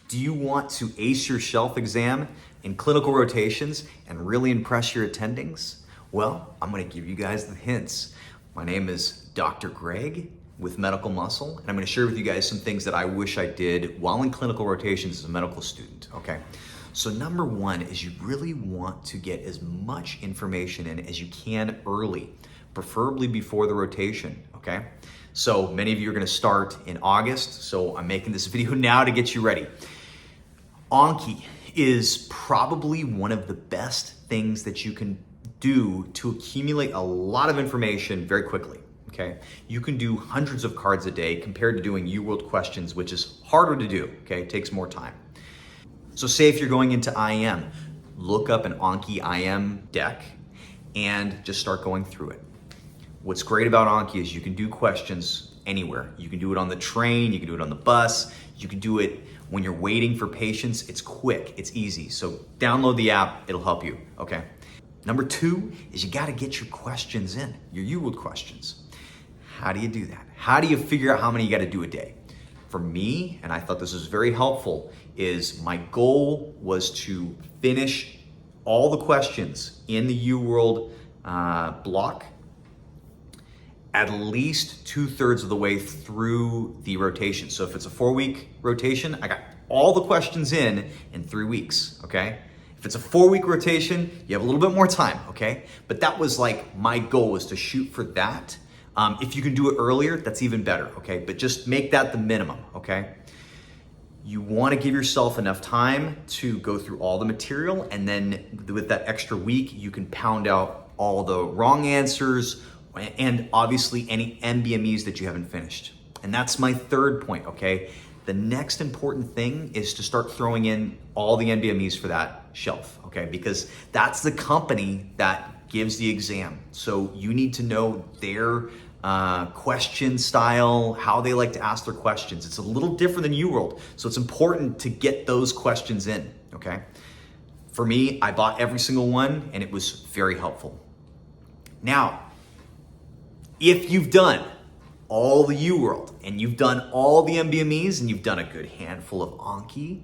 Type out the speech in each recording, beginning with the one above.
Do you want to ace your shelf exam in clinical rotations and really impress your attendings? Well, I'm gonna give you guys the hints. My name is Dr. Greg with Medical Muscle, and I'm gonna share with you guys some things that I wish I did while in clinical rotations as a medical student, okay? So number one is you really want to get as much information in as you can early, preferably before the rotation, okay? So many of you are gonna start in August, so I'm making this video now to get you ready. Anki is probably one of the best things that you can do to accumulate a lot of information very quickly, okay? You can do hundreds of cards a day compared to doing Uworld questions, which is harder to do, okay? It takes more time. So say if you're going into IM, look up an Anki IM deck and just start going through it. What's great about Anki is you can do questions anywhere. You can do it on the train, you can do it on the bus, you can do it when you're waiting for patients. It's quick, it's easy. So download the app, it'll help you, okay? Number two is you gotta get your questions in, your Uworld questions. How do you do that? How do you figure out how many you gotta do a day? For me, and I thought this was very helpful, is my goal was to finish all the questions in the Uworld block at least 2/3 of the way through the rotation. So if it's a 4-week rotation, I got all the questions in 3 weeks, okay? If it's a 4-week rotation, you have a little bit more time, okay? But that was like my goal, was to shoot for that. If you can do it earlier, that's even better, okay? But just make that the minimum, okay? You wanna give yourself enough time to go through all the material, and then with that extra week, you can pound out all the wrong answers, and obviously any NBMEs that you haven't finished. And that's my third point, okay? The next important thing is to start throwing in all the NBMEs for that shelf, okay? Because that's the company that gives the exam. So you need to know their question style, how they like to ask their questions. It's a little different than Uworld, so it's important to get those questions in, okay? For me, I bought every single one and it was very helpful. Now, if you've done all the Uworld and you've done all the NBMEs and you've done a good handful of Anki,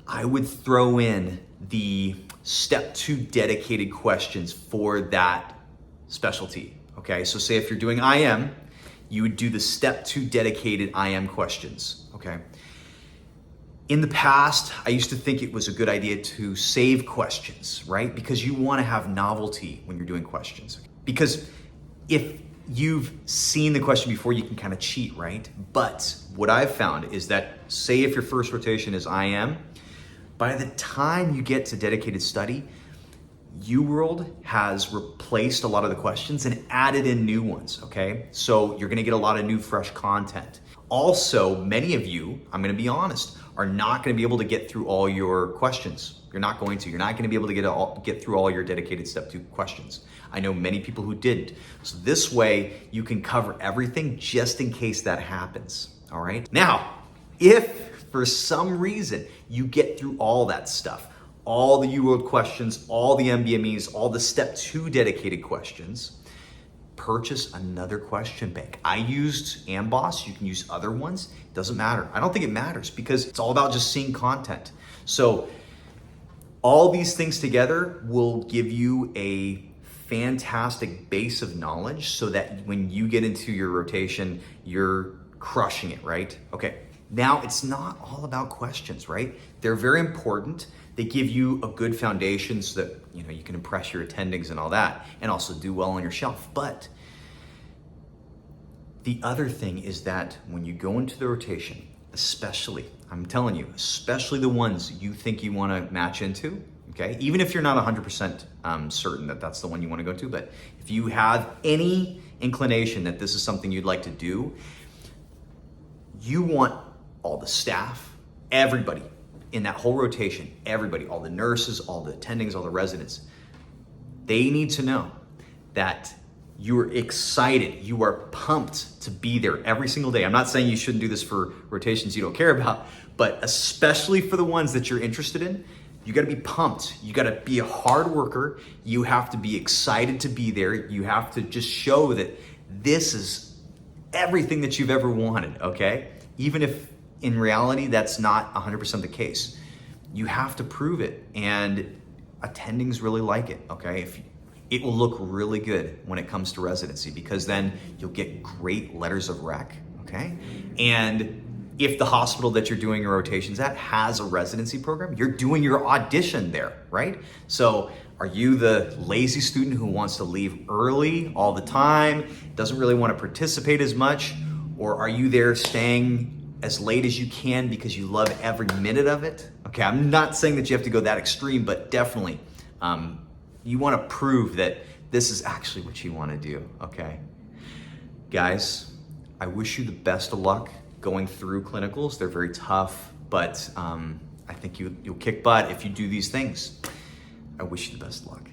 I would throw in the step 2 dedicated questions for that specialty, okay? So say if you're doing IM, you would do the step 2 dedicated IM questions, okay? In the past, I used to think it was a good idea to save questions, right? Because you wanna have novelty when you're doing questions. Because if you've seen the question before, you can kind of cheat, right? But what I've found is that, say if your first rotation is IM, by the time you get to dedicated study, Uworld has replaced a lot of the questions and added in new ones, okay? So you're gonna get a lot of new fresh content. Also, many of you, I'm gonna be honest, are not gonna be able to get through all your questions. You're not going to. You're not gonna be able to get through all your dedicated step 2 questions. I know many people who didn't. So this way, you can cover everything just in case that happens, all right? Now, if for some reason you get through all that stuff, all the Uworld questions, all the NBMEs, all the step 2 dedicated questions, purchase another question bank. I used Amboss, you can use other ones, it doesn't matter. I don't think it matters because it's all about just seeing content. So all these things together will give you a fantastic base of knowledge so that when you get into your rotation, you're crushing it, right? Okay, now it's not all about questions, right? They're very important. They give you a good foundation so that you can impress your attendings and all that, and also do well on your shelf. But the other thing is that when you go into the rotation, especially, I'm telling you, especially the ones you think you wanna match into, okay? Even if you're not 100% certain that that's the one you wanna go to, but if you have any inclination that this is something you'd like to do, you want all the staff, everybody in that whole rotation, everybody, all the nurses, all the attendings, all the residents, they need to know that you're excited, you are pumped to be there every single day. I'm not saying you shouldn't do this for rotations you don't care about, but especially for the ones that you're interested in, you gotta be pumped. You gotta be a hard worker. You have to be excited to be there. You have to just show that this is everything that you've ever wanted, okay? Even if in reality, that's not 100% the case. You have to prove it, and attendings really like it, okay? It will look really good when it comes to residency, because then you'll get great letters of rec, okay? And if the hospital that you're doing your rotations at has a residency program, you're doing your audition there, right? So are you the lazy student who wants to leave early all the time, doesn't really want to participate as much, or are you there staying as late as you can because you love every minute of it? Okay, I'm not saying that you have to go that extreme, but definitely you want to prove that this is actually what you want to do, okay? Guys, I wish you the best of luck going through clinicals. They're very tough, but I think you'll kick butt if you do these things. I wish you the best of luck.